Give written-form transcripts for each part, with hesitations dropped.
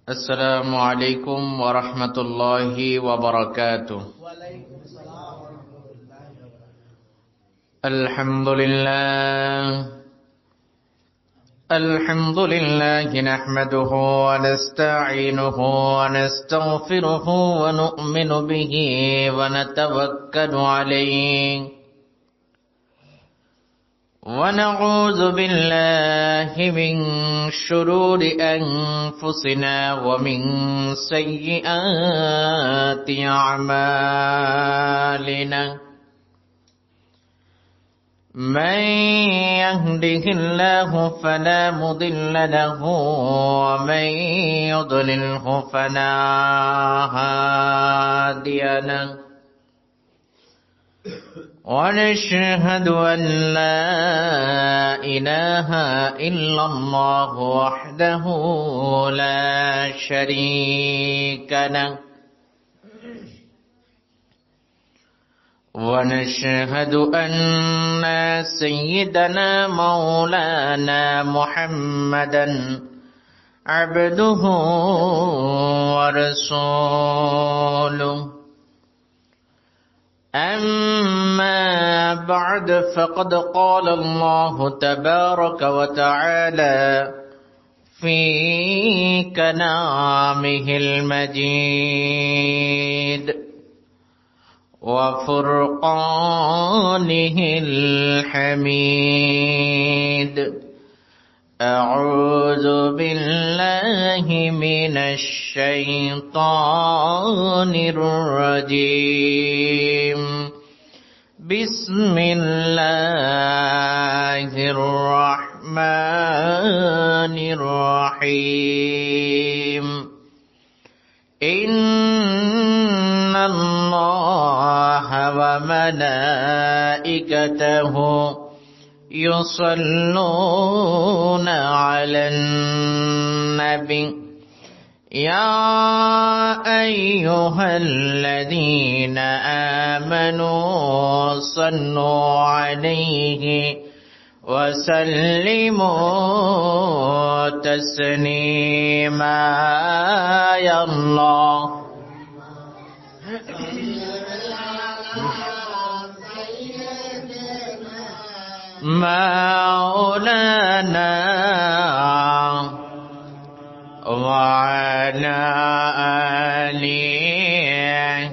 السلام عليكم ورحمة الله وبركاته. الحمد لله نحمده ونستعينه ونستغفره ونؤمن به ونتوكل عليه ونعوذ بالله من شرور أنفسنا ومن سيئات أعمالنا. من يهده الله فلا مضل له ومن يضلله فلا هادي له. ونشهد أن لا إله إلا الله وحده لا شريك له. ونشهد أن سيدنا مولانا محمدا عبده ورسوله. أما بعد فقد قال الله تبارك وتعالى في كلامه المجيد وفرقانه الحميد. أعوذ بالله من الشيطان الرجيم. بسم الله الرحمن الرحيم. إن الله وملائكته يصلون على النبي يا أيها الذين آمنوا صلوا عليه وسلموا تسليما. يا الله مولانا وعلى آله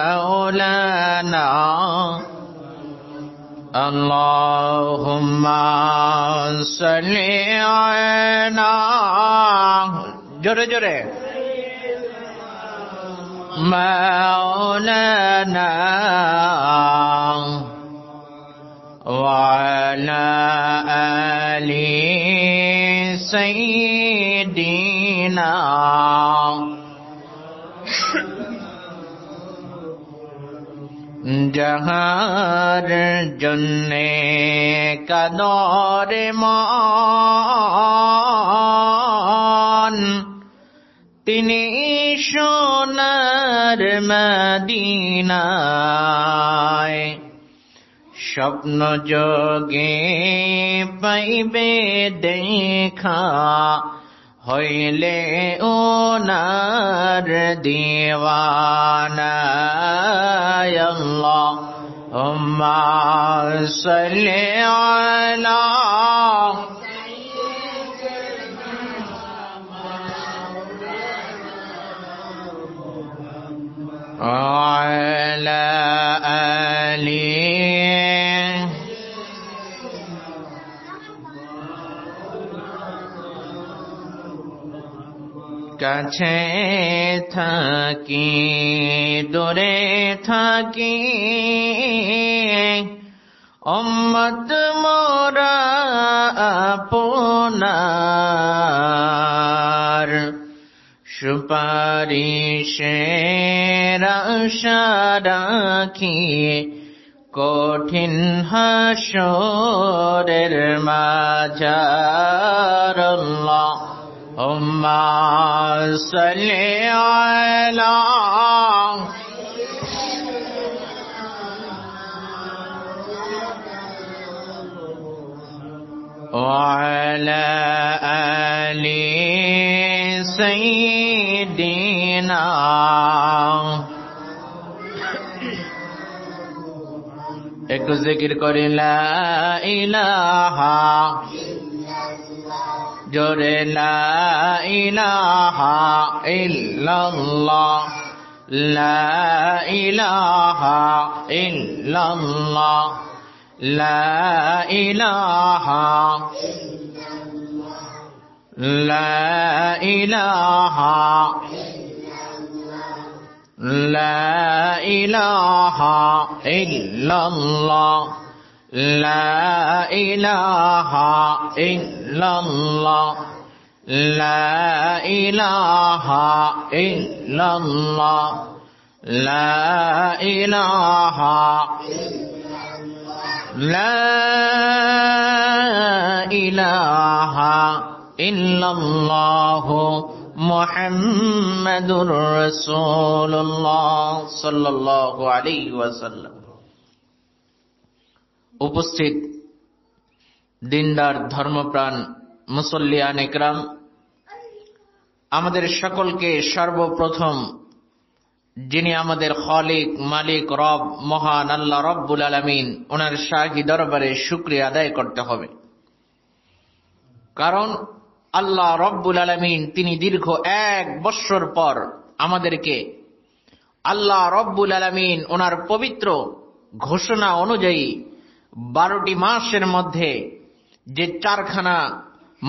مولانا. اللهم صل على جرے جرے مولانا وعلى آل سيدنا. جہار جننے کا دور مان তিনি সোনার মদিনায় স্বপ্ন যোগে পাইবে দেখা হইলে ওনার দিওয়ানা। আল্লাহুম্মা সাল্লি আলা وعلى آله কাছে থাকি দূরে থাকি উম্মত মোরা আপনার সুপারিশের আশা রাখি কঠিন হাসরের মাঝার। আল্লাহুম্মা সাল্লি আলা وعلى آل سيدنا ایک ذکر کریں لا الہ جوڑے لا الہ الا اللہ لا الہ الا اللہ لا الہ لا الہ لا الہ الا اللہ لا الہ الا اللہ لا الہ الا اللہ لا الہ لا الہ الا اللہ মুহাম্মাদুর রাসূলুল্লাহ সাল্লাল্লাহু আলাইহি ওয়াসাল্লাম। উপস্থিত দিনদার ধর্মপ্রাণ মুসল্লিয়ান ইকরাম, আমাদের সকলকে সর্বপ্রথম যিনি আমাদের খালিক, মালিক, রব, মহান আল্লাহ রব্বুল আলামিন, ওনার শাহী দরবারে শুকরিয়া আদায় করতে হবে। কারণ আল্লাহ রব্বুল আলামিন তিনি দীর্ঘ 1 বৎসর পর আমাদেরকে আল্লাহ রব্বুল আলামিন ওনার পবিত্র ঘোষণা অনুযায়ী 12টি মাসের মধ্যে যে 4খানা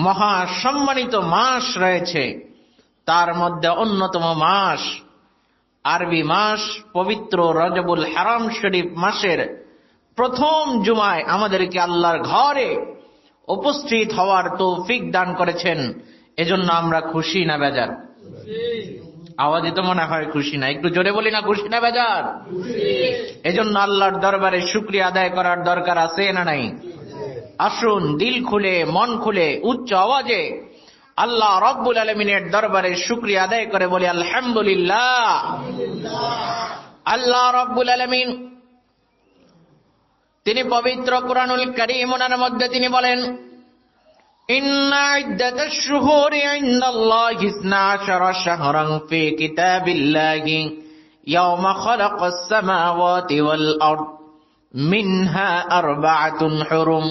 মহা সম্মানিত মাস রয়েছে, তার মধ্যে অন্যতম মাস আরবি মাস পবিত্র রজবুল হারাম শরীফ মাসের প্রথম জুমায় আমাদেরকে আল্লাহর ঘরে উপস্থিত হওয়ার তৌফিক দান করেছেন। এজন্য আমরা খুশি না বেজার? আওয়াজই তো মনে হয় খুশি না, একটু জোরে বলি না খুশি না বেজার? এজন্য আল্লাহর দরবারে শুকরিয়া আদায় করার দরকার আছে না নাই? আসুন দিল খুলে, মন খুলে, উচ্চ আওয়াজে আল্লাহ রব্বুল আলামিনের দরবারে শুকরিয়া আদায় করে বলি আলহামদুলিল্লাহ। আল্লাহ রব্বুল আলামিন তিনি পবিত্র কুরআনুল কারীম ওনার মধ্যে তিনি বলেন, ইন্না ইদ্দাতাশ শুহুরি ইনদাল্লাহি 12 শাহরান ফি কিতাবিল্লাহি ইয়াওমা খালাকাস সামাওয়াতি ওয়াল আরদ মিনহা আরবাআতুন হুরুম।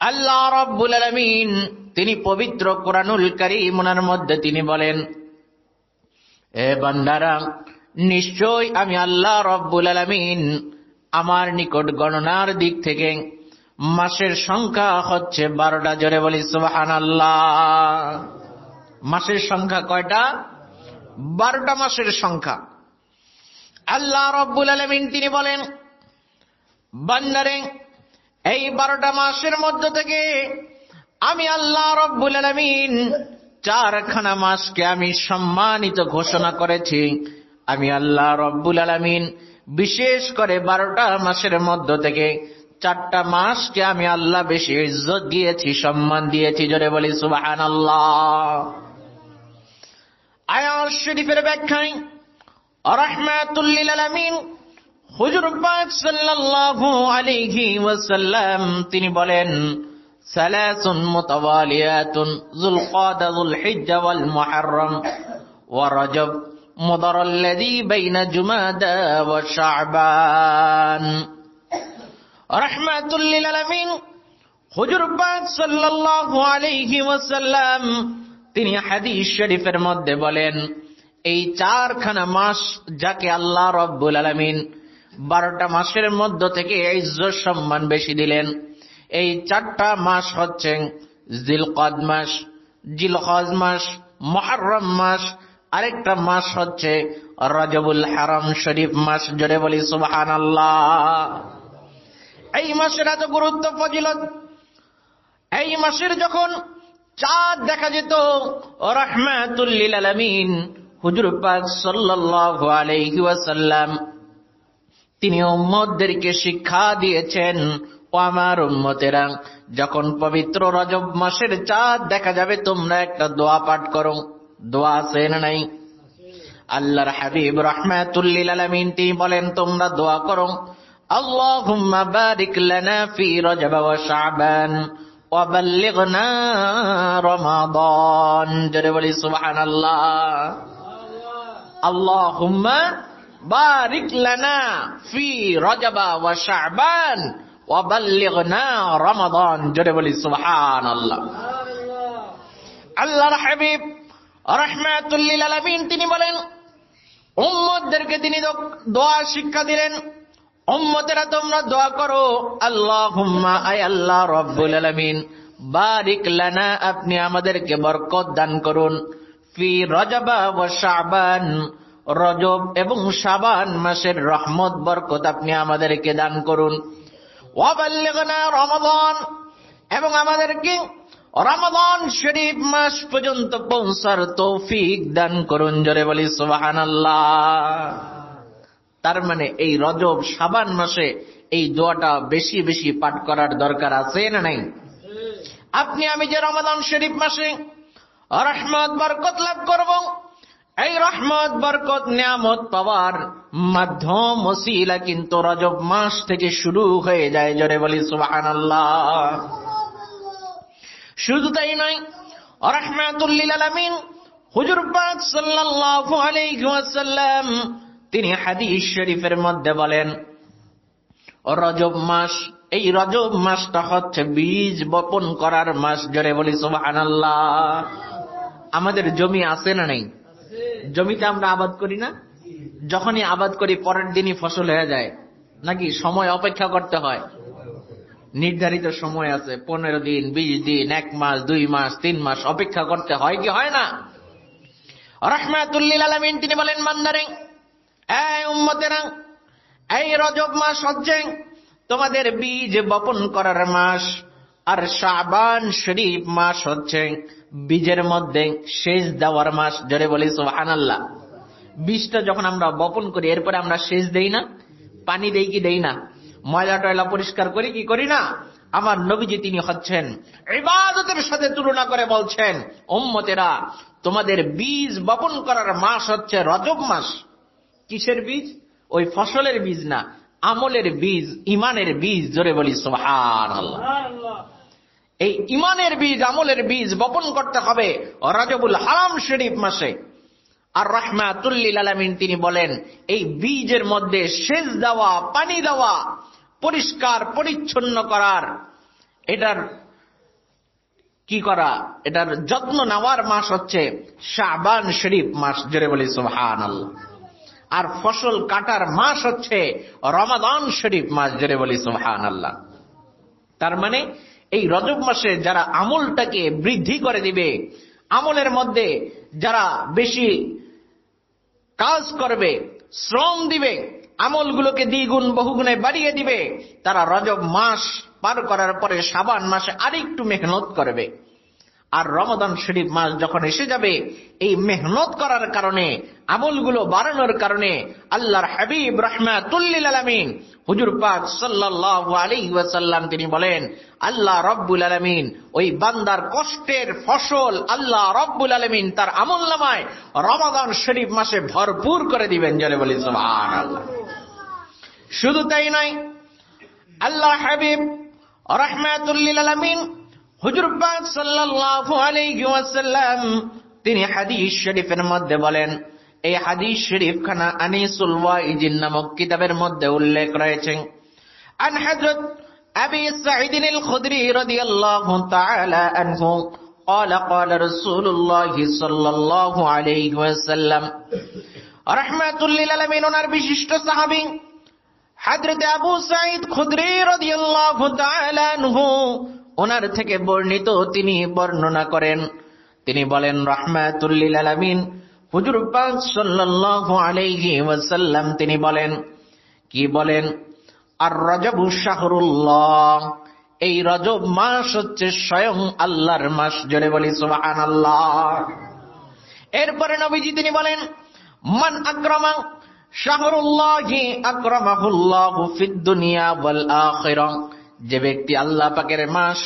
আল্লাহ রাব্বুল আলামিন তিনি পবিত্র কুরআনুল কারীম ওনার মধ্যে তিনি বলেন, এ বান্দারা, নিশ্চয় আমি আল্লাহ রাব্বুল আলামিন আমার নিকট গণনার দিক থেকে মাসের সংখ্যা হচ্ছে 12টা। জোরে বলি সুবহানাল্লাহ। মাসের সংখ্যা কয়টা? 12টা মাসের সংখ্যা। আল্লাহ রাব্বুল আলামিন তিনি বলেন, বান্দারে, এই 12টা মাসের মধ্য থেকে আমি আল্লাহ রাব্বুল আলামিন 4খানা মাসকে আমি সম্মানিত ঘোষণা করেছি। আমি আল্লাহ রাব্বুল আলামিন বিশেষ করে 12টা মাসের মধ্য থেকে 4টা মাসকে আমি আল্লাহ বেশি ইজ্জত দিয়েছি, সম্মান দিয়েছি। জোরে বলি সুবহানাল্লাহ। আয়াত শরীফের ব্যাখ্যায় রাহমাতুল লিল আলামিন হুজুর পাক সাল্লাল্লাহু আলাইহি ওয়াসাল্লাম তিনি বলেন, সালাসুন মুতাওয়ালিয়াতুন যুলকাদা যুলহিজ্জা ওয়াল মুহররম ওয়া রজব মুদাররাল্লাযী বাইনা জুমাদা ওয়া শাবান। রাহমাতুল লিল আলামিন হুজুর পাক সাল্লাল্লাহু আলাইহি ওয়াসাল্লাম তিনি হাদিস শরীফের মধ্যে বলেন, এই 4খানা মাস যাকে আল্লাহ রাব্বুল আলামিন 12টা মাসের মধ্য থেকে ইজ্জত সম্মান বেশি দিলেন, এই 4টা মাস হচ্ছে জিলকদ মাস, জিলহজ মাস, মুহররম মাস, আরেকটা মাস হচ্ছে রজবুল হারাম শরীফ মাস। জোরে বলি সুবহানাল্লাহ। এই মাসের এত গুরুত্ব, ফজিলত। এই মাসের যখন চাঁদ দেখা যেত, রাহমাতুল লিল আলামিন হুজুর পাক সাল্লাল্লাহু আলাইহি ওয়াসাল্লাম তিনি উম্মতদেরকে শিক্ষা দিয়েছেন, ও আমার উম্মতেরা, যখন পবিত্র রজব মাসের চাঁদ দেখা যাবে তোমরা একটা দোয়া পাঠ করো। দোয়া আছে না নাই? আল্লাহর হাবিব রাহমাতুল লিল আলামিন তিনি বলেন, তোমরা দোয়া করো, আল্লাহুম্মা বারিক লানা ফি রজব ওয়া শাবান ওয়া বাল্লিগনা রমাদান। জোরে বলি সুবহানাল্লাহ। আল্লাহুম্মা বারিক লানা ফি রজবা ওয়া শাবান ওয়া বাল্লিগনা রমাদান। জোরে বলি সুবহানাল্লাহ। আল্লাহর হাবিব রাহমাতুল লিল আলামিন তিনি বলেন, উম্মতদেরকে তিনি দোয়া শিক্ষা দিলেন, উম্মতেরা তোমরা দোয়া করো, আল্লাহুম্মা আয় আল্লাহ রাব্বুল আলামিন বারিক লানা, আপনি আমাদেরকে বরকত দান করুন, ফি রজবা ওয়া শাবান, রজব এবং শাবান মাসের রহমত বরকত আপনি আমাদেরকে দান করুন, ওয়া বাল্লিগনা রমাদান, এবং আমাদেরকে রমাদান শরীফ মাস পর্যন্ত পৌঁছার তৌফিক দান করুন। জোরে বলি সুবহানাল্লাহ। তার মানে এই রজব শাবান মাসে এই দোয়াটা বেশি বেশি পাঠ করার দরকার আছে না নাই? আপনি আমি যে রমাদান শরীফ মাসে রহমত বরকত লাভ করব, এই রহমত বরকত নিয়ামত পাওয়ার মাধ্যম ওসিলা কিন্তু রজব মাস থেকে শুরু হয়ে যায়। জোরে বলি সুবহানাল্লাহ। শুধু তাই নয়, রাহমাতুল লিল আলামিন হুজুর পাক সাল্লাল্লাহু আলাইহি ওয়াসাল্লাম তিনি হাদিস শরীফের মধ্যে বলেন, রজব মাস, এই রজব মাসটা হচ্ছে বীজ বপন করার মাস। জোরে বলি সুবহানাল্লাহ। আমাদের জমি আছে না নেই? জমিতে আমরা আবাদ করি না? যখনই আবাদ করি পরের দিনই ফসল হয়ে যায় নাকি সময় অপেক্ষা করতে হয়? নির্ধারিত সময় আছে, 15 দিন, 20 দিন, 1 মাস, 2 মাস, 3 মাস অপেক্ষা করতে হয় কি হয় না? রাহমাতুল লিল আলামিন তিনি বলেন, বান্দারে, এই উম্মতেরা, এই রজব মাস হচ্ছে তোমাদের বীজ বপন করার মাস, আর শাবান শরীফ মাস হচ্ছে বীজের মধ্যে সেচ দেওয়ার মাস। জোরে বলি সুবহানাল্লাহ। বীজটা যখন আমরা বপন করি এরপরে আমরা সেচ দেই না? পানি দেই কি দেই না? ময়লা টয়লা পরিষ্কার করি কি করি না? আমার নবীজি তিনি হচ্ছেন ইবাদতের সাথে তুলনা করে বলছেন, উম্মতেরা, তোমাদের বীজ বপন করার মাস হচ্ছে রজব মাস। কিসের বীজ? ওই ফসলের বীজ না, আমলের বীজ, ইমানের বীজ। জোরে বলি সুবহানাল্লাহ। এই ইমানের বীজ, আমলের বীজ বপন করতে হবে রজবুল হারাম শরীফ মাসে। আর রাহমাতুল লিল আলামিন তিনি বলেন, এই বীজের মধ্যে সেচ দেওয়া, পানি দেওয়া, পরিষ্কার পরিচ্ছন্ন করার, এটার কি করা, এটার যত্ন নেওয়ার মাস হচ্ছে শাবান শরীফ মাস। জোরে বলি সুবহানাল্লাহ। আর ফসল কাটার মাস হচ্ছে রমাদান শরীফ মাস। জোরে বলি সুবহানাল্লাহ। তার মানে এই রজব মাসে যারা আমলটাকে বৃদ্ধি করে দিবে, আমলের মধ্যে যারা বেশি কাজ করবে, শ্রম দিবে, আমলগুলোকে দ্বিগুণ বহুগুণে বাড়িয়ে দিবে, তারা রজব মাস পার করার পরে শাবান মাসে আরেকটু মেহনত করবে। আর রমাদান শরীফ মাস যখন এসে যাবে, এই মেহনত করার কারণে, আমলগুলো বাড়ানোর কারণে আল্লাহর হাবিব রাহমাতুল লিল আলামিন হুজুর পাক সাল্লাল্লাহু আলাইহি ওয়াসাল্লাম তিনি বলেন, আল্লাহ রাব্বুল আলামিন ওই বান্দার কষ্টের ফসল আল্লাহ রাব্বুল আলামিন তার আমলনামায় রমাদান শরীফ মাসে ভরপুর করে দিবেন। জোরে বলি সুবহানাল্লাহ। শুধু তাই নয়, আল্লাহ হাবিব রাহমাতুল লিল আলামিন হুজুর পাক সাল্লাল্লাহু আলাইহি ওয়াসাল্লাম তিনি হাদিস শরীফের মধ্যে বলেন, এই হাদিস শরীফ খানা আনিসুল ওয়াইজিন নামক কিতাবের মধ্যে উল্লেখ রয়েছে, আন হযরত আবি সাঈদ আল খুদরি রাদিয়াল্লাহু তাআলা আনহু قال قال رسول الله صلى الله عليه وسلم। রাহমাতুল লিল আলামিন ওনার বিশিষ্ট সাহাবী হযরত আবু সাঈদ খুদরি রাদিয়াল্লাহু তাআলা আনহু ওনার থেকে বর্ণিত, তিনি বর্ণনা করেন, তিনি বলেন, রাহমাতুল লিল আলামিন হুজুর পাক সাল্লাল্লাহু আলাইহি ওয়াসাল্লাম তিনি বলেন, কি বলেন? আর রজবু শাহরুল্লাহ, এই রজব মাস হচ্ছে স্বয়ং আল্লাহর মাস। জোরে বলি সুবহানাল্লাহ। এরপরে নবীজি তিনি বলেন, মান আকরামা শাহরুল্লাহি আকরামাহুল্লাহু ফিদ দুনিয়া ওয়াল আখিরাহ, যে ব্যক্তি আল্লাহ পাকের মাস,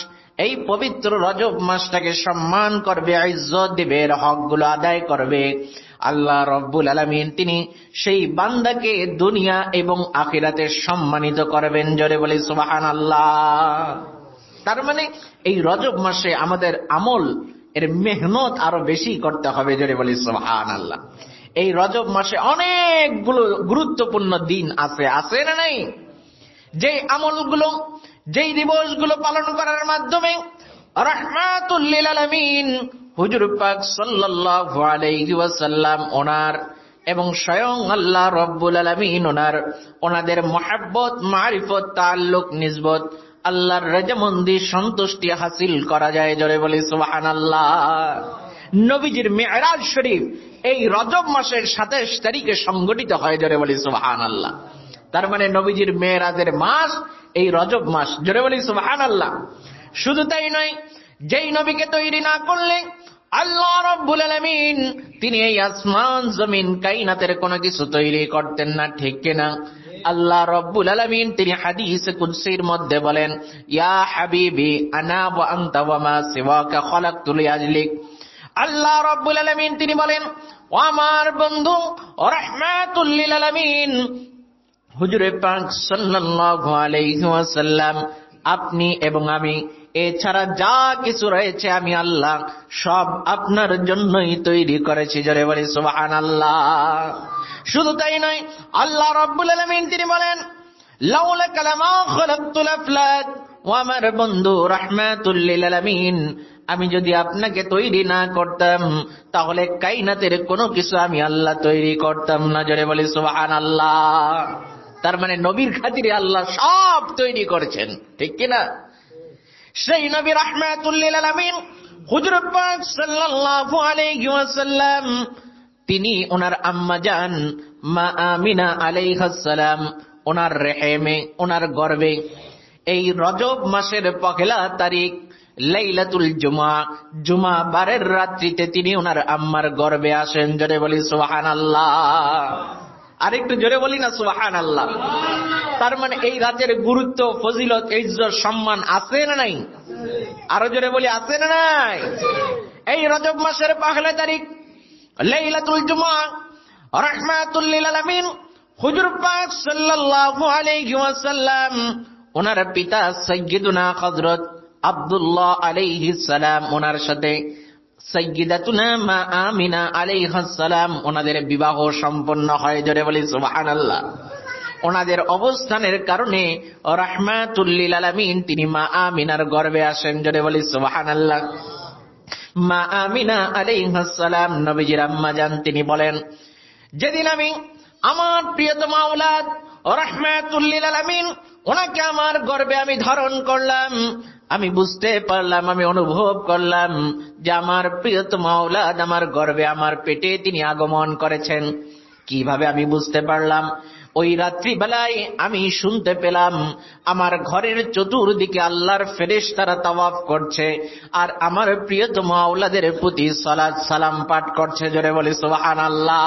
এই পবিত্র রজব মাসটাকে সম্মান করবে, ইজ্জত দিবে, এর হকগুলো আদায় করবে, আল্লাহ রাব্বুল আলামিন তিনি সেই বান্দাকে দুনিয়া এবং আখিরাতে সম্মানিত করবেন। জোরে বলি সুবহানাল্লাহ। তার মানে এই রজব মাসে আমাদের আমল এর মেহনত আরো বেশি করতে হবে, জোরে বলি সুবহানাল্লাহ। এই রজব মাসে অনেকগুলো গুরুত্বপূর্ণ দিন আছে না নাই? যে আমলগুলো, যেই দিবসগুলো পালন করার মাধ্যমে রাহমাতুল লিল আলামিন হুজুর পাক সাল্লাল্লাহু আলাইহি ওয়াসাল্লাম ওনার এবং স্বয়ং আল্লাহ রাব্বুল আলামিন ওনাদের মহব্বত, মারিফত, তাআল্লুক, নিসবত, আল্লাহর রাজামন্দি, সন্তুষ্টি হাসিল করা যায়, জোরে বলি সুবহানাল্লাহ। নবীজির মিরাজ শরীফ এই রজব মাসের 27 তারিখে সংগঠিত হয়, জোরে বলি সুবহানাল্লাহ। তার মানে নবীজির মেরাজের মাস এই রজব মাস, জোরে বলি সুবহানাল্লাহ। শুধু তাই নয়, যেই নবীকে তৈরি না করলে আল্লাহ রাব্বুল আলামিন তিনি এই আসমান জমিন কায়নাতের কোনো কিছু তৈরি করতেন না, ঠিক কিনা? আল্লাহ রাব্বুল আলামিন তিনি হাদিসে কুদসির মধ্যে বলেন, ইয়া হাবিবি আনা ওয়া আনতা ওয়া মা সিওয়াকা খালাকতু লিআজলিক। আল্লাহ রাব্বুল আলামিন তিনি বলেন, ও আমার বন্ধু রাহমাতুল লিল আলামিন হুজুর পাক সাল্লাল্লাহু আলাইহি ওয়াসাল্লাম, আপনি এবং আমি এছাড়া যা কিছু রয়েছে আমি আল্লাহ সব আপনার জন্যই তৈরি করেছি, জোরে বলি সুবহানাল্লাহ। শুধু তাই নয়, আল্লাহ রাব্বুল আলামিন তিনি বলেন, লাউলা কালামা খালাকতুল আফলাক, ও আমার বন্ধু রাহমাতুল লিল আলামিন, আমি যদি আপনাকে তৈরি না করতাম তাহলে কায়নাতের কোনো কিছু আমি আল্লাহ তৈরি করতাম না, জোরে বলি সুবহানাল্লাহ। তার মানে নবীর খাতিরে আল্লাহ সব তৈরি করেছেন, ঠিক কিনা? সেই নবী রাহমাতুল লিল আলামিন হুজুর পাক সাল্লাল্লাহু আলাইহি ওয়াসাল্লাম তিনি ওনার আম্মা জান মা আমিনা আলাইহাস সালাম ওনার রেহেমে, ওনার গর্ভে এই রজব মাসের পহেলা তারিখ লাইলাতুল জুমা বারের রাত্রিতে তিনি ওনার আম্মার গর্ভে আসেন, জোরে বলি সুবহানাল্লাহ। আরেকটু জোরে বলি না সুবহানাল্লাহ। তার মানে এই রাতের গুরুত্ব, ফজিলত, ইজ্জত, সম্মান আছে না নাই? আরো জোরে বলি আছে না নাই? এই রজব মাসের পহেলা তারিখ লাইলাতুল জুমা রাহমাতুল লিল আলামিন হুজুর পাক সাল্লাল্লাহু আলাইহি ওয়াসাল্লাম ওনার পিতা সাইয়্যিদুনা হযরত আব্দুল্লাহ আলাইহিস সালাম ওনার সাথে সাইয়্যিদাতুনা মা আমিনা আলাইহাস সালাম ওনাদের বিবাহ সম্পন্ন হয়, জোরে বলি সুবহানাল্লাহ। ওনাদের অবস্থানের কারণে রাহমাতুল লিল আলামিন তিনি মা আমিনার গর্ভে আসেন, জোরে বলি সুবহানাল্লাহ। মা আমিনা আলাইহাস সালাম নবীজির আম্মা জান তিনি বলেন, যেদিন আমি আমার প্রিয়তম আওলাদ রাহমাতুল লিল আলামিন ওনাকে আমার গর্ভে আমি ধারণ করলাম, আমি বুঝতে পারলাম, আমি অনুভব করলাম যে আমার প্রিয়তম আওলাদ আমার গর্ভে, আমার পেটে তিনি আগমন করেছেন। কিভাবে আমি বুঝতে পারলাম? ওই রাত্রিবেলায় আমি শুনতে পেলাম আমার ঘরের চতুর্দিকে আল্লাহর ফেরেশতারা তাওয়াফ করছে আর আমার প্রিয়তম আওলাদের প্রতি সালাত সালাম পাঠ করছে, জোরে বলি সুবহানাল্লাহ।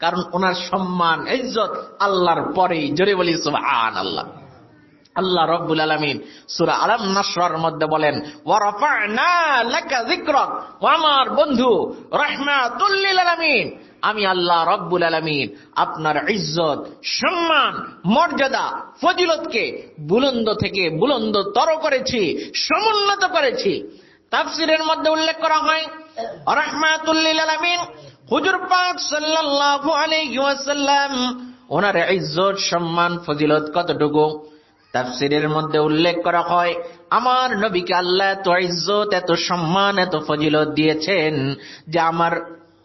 কারণ ওনার সম্মান, ইজ্জত আল্লাহর পরেই, জোরে বলি সুবহানাল্লাহ। আল্লাহ রাব্বুল আলামিন সূরা আলাম নাসরার মধ্যে বলেন, ওয়া রাফা'না লাকা যিকরাক, ও আমার বন্ধু রাহমাতুল লিল আলামিন, আমি আল্লাহ রাব্বুল আলামিন আপনার ইজ্জত, সম্মান, মর্যাদা, ফজিলতকে বুলন্দ থেকে বুলন্দতর করেছি, সমুন্নত করেছি। তাফসীরের মধ্যে উল্লেখ করা হয় রাহমাতুল লিল আলামিন হুজুর পাক সাল্লাল্লাহু আলাইহি ওয়াসাল্লাম ওনার ইজ্জত, সম্মান, ফজিলত কতটুকু? তাফসীরের মধ্যে উল্লেখ করা হয় আমার নবীকে আল্লাহ এত ইজ্জত, এত সম্মান, এত ফজিলত দিয়েছেন যে আমার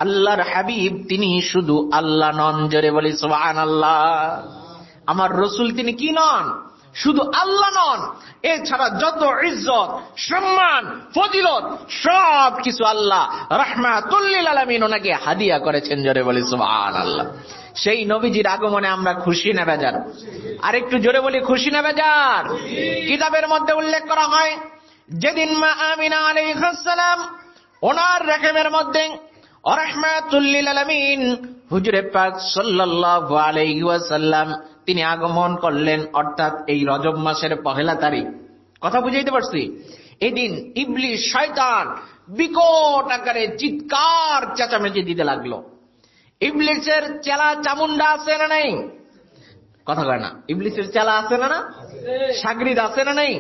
আল্লাহর হাবিব তিনি শুধু আল্লাহ নন, জোরে বলি সুবহানাল্লাহ। আমার রাসূল তিনি কি নন? শুধু আল্লাহ নন, এছাড়া যত ইজ্জত, সম্মান, ফজিলত সব কিছু আল্লাহ রাহমাতুল লিল আলামিন ওনাকে হাদিয়া করেছেন, জোরে বলি সুবহানাল্লাহ। সেই নবীজির আগমনে আমরা খুশি না বেজার? আরেকটু জোরে বলি খুশি না বেজার? কিতাবের মধ্যে উল্লেখ করা হয় যেদিন মা আমিনা আলাইহাস সালাম ওনার রেহেমের মধ্যে রাহমাতুল লিল আলামিন হুজুরে পাক সাল্লাল্লাহু আলাইহি ওয়াসাল্লাম তিনি আগমন করলেন, অর্থাৎ এই রজব মাসের পহেলা তারিখ। কথা বুঝাইতে পারছি? এদিন ইবলিস শয়তান বিকট আকারে চিৎকার চেঁচামেচি দিতে লাগলো। ইবলিসের চেলা চামুন্ডা আছে না নাই? কথা কয় না। ইবলিসের চেলা আছে না? সাগরিদ আছে না নাই?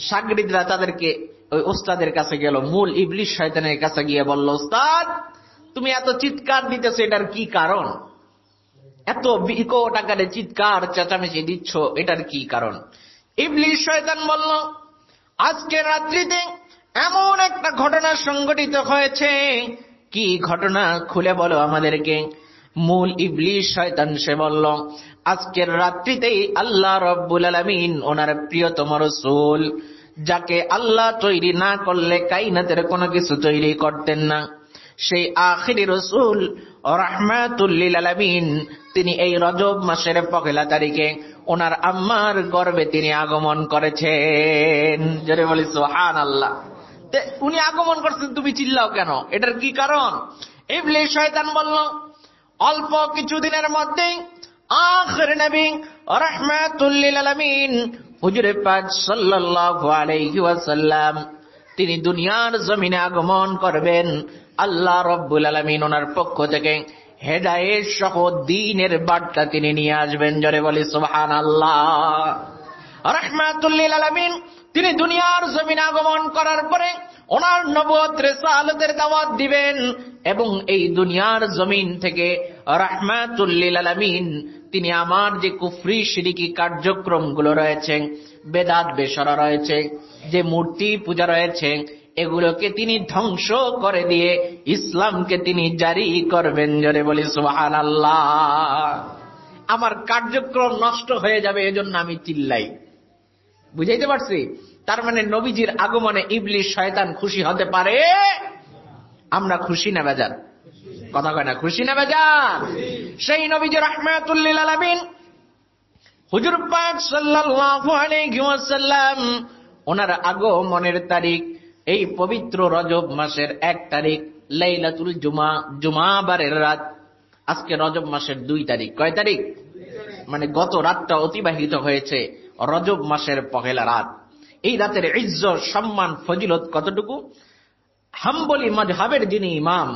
শাগরিদরা তাদেরকে ওই ওস্তাদের কাছে গেল, মূল ইবলিস শয়তানের কাছে গিয়ে বলল, ওস্তাদ তুমি এত চিৎকার দিতেছো, এটার কি কারণ? এত বিকট আকারে চিৎকার চেঁচামেচি দিচ্ছ, এটার কি কারণ? ইবলিস শয়তান বলল, আজকের রাত্রিতে এমন একটা ঘটনা সংঘটিত হয়েছে। কি ঘটনা? খুলে বলো আমাদেরকে। মূল ইবলিস শয়তান সে বলল, আজকের রাত্রিতেই আল্লাহ রব্বুল আলামিন ওনার প্রিয়তম রাসূল, যাকে আল্লাহ তৈরি না করলে কায়নাতের কোনো কিছু তৈরি করতেন না, সেই আখিরি রাসূল রাহমাতুল লিল আলামিন, তিনি এই রজব মাসের পহেলা তারিখে ওনার আম্মার গর্ভে তিনি আগমন করেছেন। জোরে বলি সুবহানাল্লাহ। উনি আগমন করছেন, তুমি চিল্লাও কেন? এটার কি কারণ? ইবলিস শয়তান বলল, অল্প কিছুদিনের মধ্যেই আখির নবী রাহমাতুল লিল আলামিন হুজুর পাক সাল্লাল্লাহু আলাইহি ওয়াসাল্লাম তিনি দুনিয়ার জমিনে আগমন করবেন। আল্লাহ রব্বুল আলামিন ওনার পক্ষ থেকে হেদায়েত সহ দ্বীনের বার্তা তিনি নিয়ে আসবেন। জোরে বলি সুবহানাল্লাহ। রাহমাতুল লিল আলামিন তিনি দুনিয়ার জমিনে আগমন করার পরে ওনার নবুয়ত রিসালাতের দাওয়াত দিবেন, এবং এই দুনিয়ার জমিন থেকে রাহমাতুল লিল আলামিন তিনি আমার যে কুফরি শিরকি কার্যক্রমগুলো রয়েছে, বেদাত বেশরা রয়েছে, যে মূর্তি পূজা রয়েছে, এগুলোকে তিনি ধ্বংস করে দিয়ে ইসলামকে তিনি জারি করবেন। জোরে বলি সুবহানাল্লাহ। আমার কার্যক্রম নষ্ট হয়ে যাবে, এজন্য আমি চিল্লাই। বুঝাইতে পারছি? তার মানে নবীজির আগমনে ইবলিস শয়তান খুশি হতে পারে, আমরা খুশি না বেজার? কথা কয় না, খুশি না বেজার? সেই নবীজি রাহমাতুল লিল আলামিন হুজুর পাক সাল্লাল্লাহু আলাইহি ওয়াসাল্লাম ওনার আগমনের তারিখ এই পবিত্র রজব মাসের 1 তারিখ লাইলাতুল জুমা, জুমাবারের রাত। আজকে রজব মাসের 2 তারিখ। কয় তারিখ? মানে গত রাতটা অতিবাহিত হয়েছে রজব মাসের পহেলা রাত। এই রাতের ইজ্জত, সম্মান, ফজিলত কতটুকু? হাম্বলি মাযহাবের যিনি ইমাম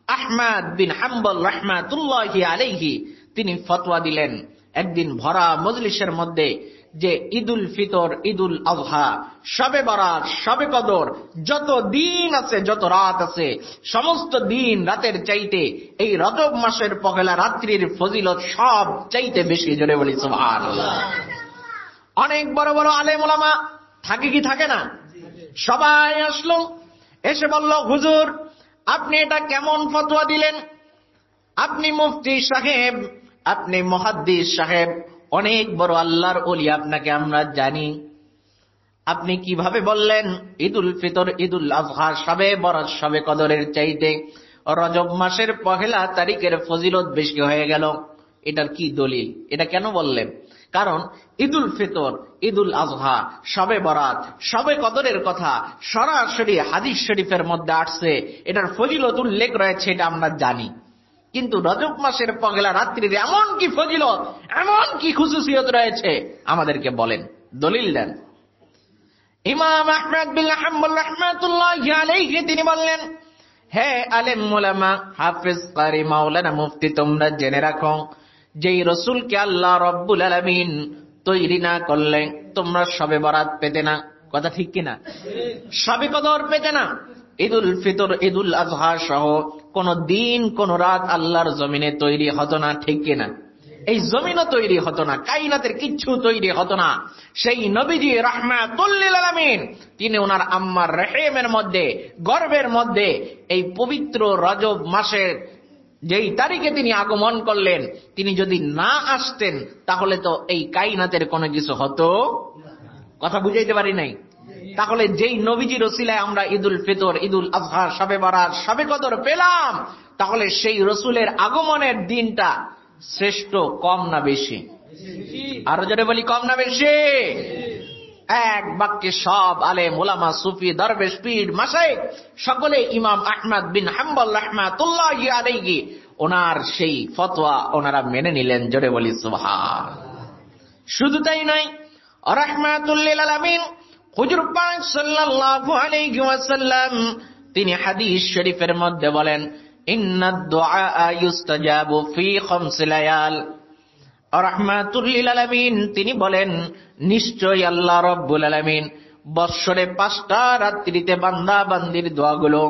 আহমদ বিন হাম্বল রাহমাতুল্লাহি আলাইহি তিনি ফতোয়া দিলেন একদিন ভরা মজলিসের মধ্যে যে ঈদুল ফিতর, ঈদুল আযহা, শবে বরাত, শবে কদর, যত দিন আছে, যত রাত আছে, সমস্ত দিন রাতের চাইতে এই রজব মাসের পহেলা রাত্রির ফজিলত সব চাইতে বেশি। জোরে বলি সুবহানাল্লাহ। অনেক বড় বড় আলেম ওলামা থাকে কি থাকে না? সবাই আসলো, এসে বলল, হুজুর আপনি এটা কেমন ফতোয়া দিলেন? আপনি মুফতি সাহেব, আপনি মুহাদ্দিস সাহেব, অনেক বড় আল্লাহর ওলি, আপনাকে আমরা জানি। আপনি কিভাবে বললেন ঈদুল ফিতর, ঈদুল আযহা, শবে বরাত, শবে কদরের চাইতে রজব মাসের পহেলা তারিখের ফজিলত বেশি হয়ে গেল? এটার কি দলিল? এটা কেন বললেন? কারণ ঈদুল ফিতর, ঈদুল আযহা, শবে বরাত, শবে কদরের কথা সরাসরি হাদিস শরীফের মধ্যে আসছে, এটার ফজিলত উল্লেখ রয়েছে, এটা আমরা জানি। কিন্তু রজব মাসের পহেলা রাত্রির এমন কি ফজিলত, এমন কি খুশুসিয়ত রয়েছে, আমাদেরকে বলেন, দলিল দেন। ইমাম আহমদ বিন হাম্বল রাহমাতুল্লাহি আলাইহি তিনি বললেন, হে আলেম উলামা, হাফেজ, কারি, মাওলানা, মুফতি, তোমরা জেনে রাখো, যেই রাসূলকে আল্লাহ রব্বুল আলামিন তৈরি না করলে তোমরা শবে বরাত পেতে না। কথা ঠিক কিনা? শবে কদর পেতে না। ঈদুল ফিতর, ঈদুল আযহা সহ কোন দিন, কোন রাত আল্লাহর জমিনে তৈরি হতো না। ঠিক কিনা? এই জমিনও তৈরি হতো না, কায়নাতের কিচ্ছু তৈরি হতো না। সেই নবীজি রাহমাতুল লিল আলামিন তিনি ওনার আম্মার রহিমের মধ্যে, গর্ভের মধ্যে এই পবিত্র রজব মাসের যেই তারিখে তিনি আগমন করলেন, তিনি যদি না আসতেন তাহলে তো এই কায়নাতের কোনো কিছু হতো। কথা বুঝাইতে পারি নাই? তাহলে যেই নবীজির ওসিলায় আমরা ঈদুল ফিতর, ঈদুল আযহা, শবে বরাত, শবে কদর পেলাম, তাহলে সেই রাসূলের আগমনের দিনটা শ্রেষ্ঠ, কম না বেশি? আরো জোরে বলি, কম না বেশি? এক বাক্যে সব আলেম ওলামা, সুফি, দরবেশ, পীর, মাশায়েখ সকলে ইমাম আহমদ বিন হাম্বল রাহমাতুল্লাহি আলাইহি ওনার সেই ফতোয়া ওনারা মেনে নিলেন। জোরে বলি সুবহান। শুধু তাই নয়, রাহমাতুল লিল আলামিন হুজুর পাক সাল্লাল্লাহু আলাইহি ওয়াসাল্লাম তিনি হাদিস শরীফের মধ্যে বলেন, ইন্নাদ দুআ ইউস্তাজাবু ফি খামস লায়াল। রাহমাতুল লিল আলামিন তিনি বলেন, নিশ্চয়ই আল্লাহ রাব্বুল আলামিন বৎসরে 5টা রাত্রিতে বান্দা বান্দির দোয়াগুলো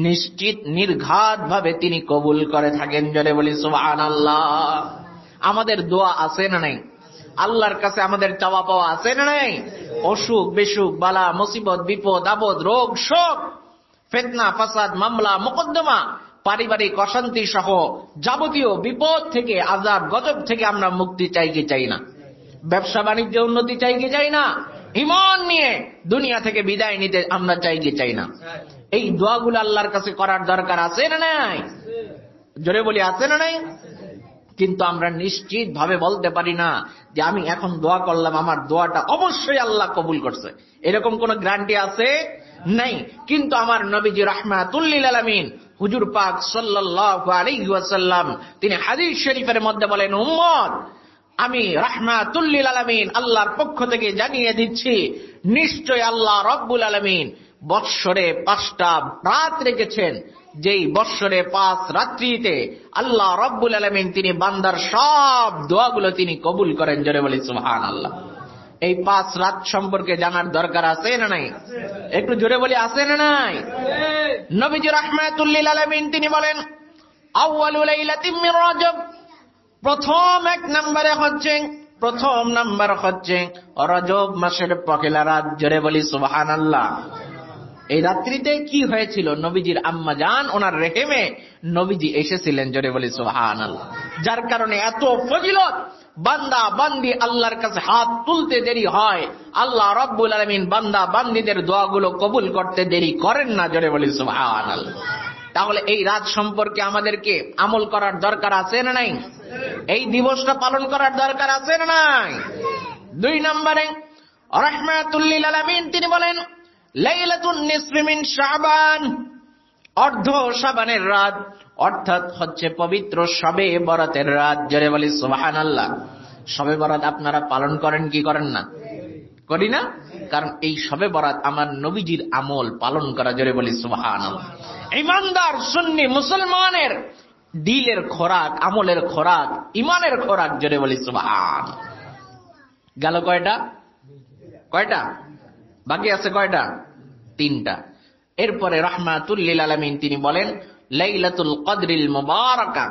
নিশ্চিত নির্ঘাত ভাবে তিনি কবুল করে থাকেন। জোরে বলি সুবহানাল্লাহ। আমাদের দোয়া আছে না নাই? আল্লাহর কাছে আমাদের চাওয়া পাওয়া আছে না নাই? অসুখ বিসুখ, বালা মুসিবত, বিপদ আপদ, রোগ শোক, ফিতনা ফাসাদ, মামলা মোকদ্দমা, পারিবারিক অশান্তি সহ যাবতীয় বিপদ থেকে, আযাব গজব থেকে আমরা মুক্তি চাই কি চাই না? ব্যবসা বাণিজ্যে উন্নতি চাই কি চাই না? ঈমান নিয়ে দুনিয়া থেকে বিদায় নিতে আমরা চাই কি চাই না? এই দোয়াগুলো আল্লাহর কাছে করার দরকার আছে না নাই? জোরে বলি আছে না নাই? কিন্তু আমরা নিশ্চিত ভাবে বলতে পারি না যে আমি এখন দোয়া করলাম, আমার দোয়াটা অবশ্যই আল্লাহ কবুল করছে, এরকম কোন গ্যারান্টি আছে? নাই। কিন্তু আমার নবীজি রাহমাতুল লিল আলামিন হুজুর পাক সাল্লাল্লাহু আলাইহি ওয়াসাল্লাম তিনি হাদিস শরীফের মধ্যে বলেন, উম্মত আমি রাহমাতুল লিল আলামিন আল্লাহর পক্ষ থেকে জানিয়ে দিচ্ছি, নিশ্চয় আল্লাহ রব্বুল আলামিন বৎসরে 5টা রাত রেখেছেন, যেই বৎসরে 5 রাত্রিতে আল্লাহ রব্বুল আলামিন তিনি বান্দার সব দোয়াগুলো তিনি কবুল করেন। জোরে বলি সুবহানাল্লাহ। এই 5 রাত সম্পর্কে জানার দরকার আছে না নাই? একটু জোরে বলি আছে না নাই? নবীজি রাহমাতুল লিল আলামিন তিনি বলেন, আউয়ালু লাইলাতিন মিন রজব, প্রথম নাম্বার হচ্ছে রজব মাসের পহেলা রাত। জোরে বলি সুবহানাল্লাহ। এই রাত্রিতে কি হয়েছিল? নবীজির আম্মা জান ওনার রেহেমে নবীজি এসেছিলেন। জোরে বলি সুবহানাল্লাহ। যার কারণে এত ফজিলত, বান্দা বান্দি আল্লাহর কাছে হাত তুলতে দেরি হয়, আল্লাহ রব্বুল আলামিন বান্দা বান্দিদের দোয়াগুলো কবুল করতে দেরি করেন না। জোরে বলি সুবহানাল্লাহ। তাহলে এই রাত সম্পর্কে আমাদেরকে আমল করার দরকার আছে না নাই? এই দিবসটা পালন করার দরকার আছে না নাই? 2 নম্বরে রাহমাতুল লিল আলামিন তিনি বলেন, লাইলাতুন নিসফি মিন শাবান, অর্ধ শাবানের রাত, অর্থাৎ হচ্ছে পবিত্র শবে বরাতের রাত। জোরে বলি সুবহানাল্লাহ। শবে বরাত আপনারা পালন করেন কি করেন না? করি না? কারণ এই শবে বরাত আমার নবীজির আমল পালন করা। জোরে বলি সুবহানাল্লাহ। ঈমানদার সুন্নি মুসলমানের দিলের খোরাক, আমলের খোরাক, ইমানের খোরাক। জোরে বলি সুবহানাল্লাহ। গেল কয়টা? বাকি আছে কয়টা? 3টা। এরপরে রাহমাতুল লিল আলামিন তিনি বলেন, লাইলাতুল কদরিল মুবারাকা,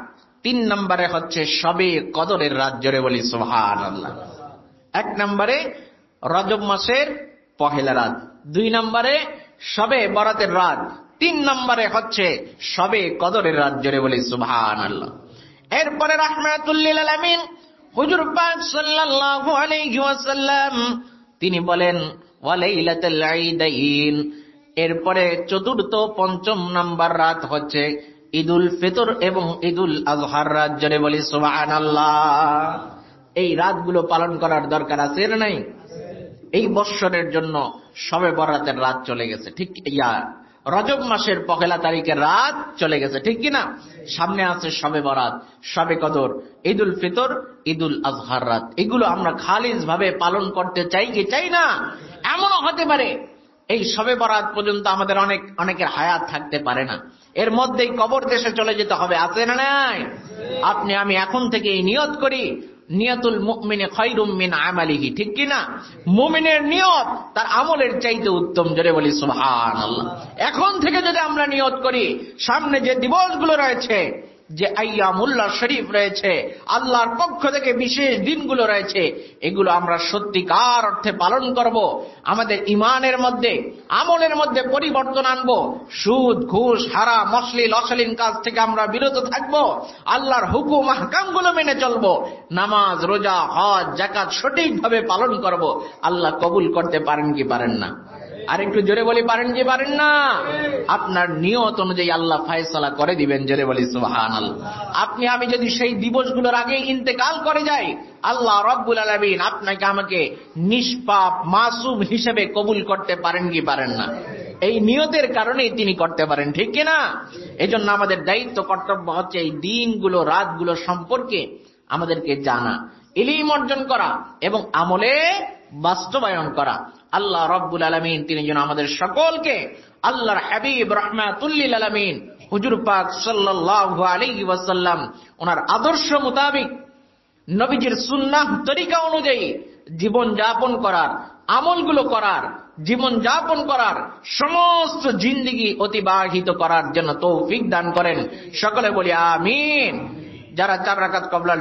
3 নম্বরে হচ্ছে শবে কদরের রাত। জোরে বলি সুবহানাল্লাহ। 1 নম্বরে রজব মাসের পহেলা রাত, 2 নম্বরে শবে বরাতের রাত, 3 নম্বরে হচ্ছে শবে কদরের রাত। জোরে বলি সুবহানাল্লাহ। এরপরে রাহমাতুল লিল আলামিন হুজুর পাক সাল্লাল্লাহু আলাইহি ওয়াসাল্লাম তিনি বলেন, ওয়া লাইলাতুল ঈদাইন, এরপরে 4র্থ 5ম নাম্বার রাত হচ্ছে ঈদুল ফিতর এবং ঈদুল আযহার রাত। জোরে বলি সুবহানাল্লাহ। এই রাতগুলো পালন করার দরকার আছে না নাই? এই বৎসরের জন্য শবে বরাতের রাত চলে গেছে, ঠিক রজব মাসের পহেলা তারিখের রাত চলে গেছে, ঠিক কিনা? সামনে আছে শবে বরাত, শবে কদর, ঈদুল ফিতর, ঈদুল আযহার রাত। এগুলো আমরা খালিস ভাবে পালন করতে চাই কি চাই না? এমনও হতে পারে এই শবে বরাত পর্যন্ত আমাদের অনেকের হায়াত থাকতে পারে না, এর মধ্যেই কবর দেশে চলে যেতে হবে। আছে না নাই? আপনি আমি এখন থেকে নিয়ত করি, নিয়তুল মুমিনি খায়রুম মিন আমালিহি, ঠিক কি না? মুমিনের নিয়ত তার আমলের চাইতে উত্তম। জোরে বলি সুবহানাল্লাহ। এখন থেকে যদি আমরা নিয়ত করি, সামনে যে দিবসগুলো রয়েছে, যে আইয়ামুল্লাহ শরীফ রয়েছে, আল্লাহর পক্ষ থেকে বিশেষ দিনগুলো রয়েছে, এগুলো আমরা সত্যিকার অর্থে পালন করব, আমাদের ইমানের মধ্যে আমলের মধ্যে পরিবর্তন আনব, সুদ ঘুষ হারাম অশ্লীল অশালীন কাজ থেকে আমরা বিরত থাকব, আল্লাহর হুকুম আহকামগুলো মেনে চলব, নামাজ রোজা হজ যাকাত সঠিকভাবে পালন করব। আল্লাহ কবুল করতে পারেন কি পারেন না? আর একটু জোরে বলি পারেন কি পারেন না? আপনার নিয়ত অনুযায়ী আল্লাহ ফয়সালা করে দিবেন। জোরে বলি সুবহানাল্লাহ। আপনি আমি যদি সেই দিবসগুলোর আগে ইন্তেকাল করে যাই, আল্লাহ রব্বুল আলামিন আপনাকে আমাকে নিষ্পাপ মাসুম হিসেবে কবুল করতে পারেন কি পারেন না? এই নিয়তের কারণেই তিনি করতে পারেন, ঠিক কিনা? এজন্য আমাদের দায়িত্ব কর্তব্য হচ্ছে এই দিনগুলো রাতগুলো সম্পর্কে আমাদেরকে জানা, ইলম অর্জন করা এবং আমলে বাস্তবায়ন করা। আল্লাহ রব্বুল আলামিন তিনি যেন আমাদের সকলকে আল্লাহর হাবিব রাহমাতুল লিল আলামিন হুজুর পাক সাল্লাল্লাহু আলাইহি ওয়াসাল্লাম ওনার আদর্শ মোতাবেক নবীজির সুন্নাহ তরিকা অনুযায়ী জীবন যাপন করার, আমলগুলো করার জীবন যাপন করার, সমস্ত জিন্দেগি অতিবাহিত করার জন্য তৌফিক দান করেন। সকলে বলি আমিন। যারা 4 রাকাত ক্বাবলার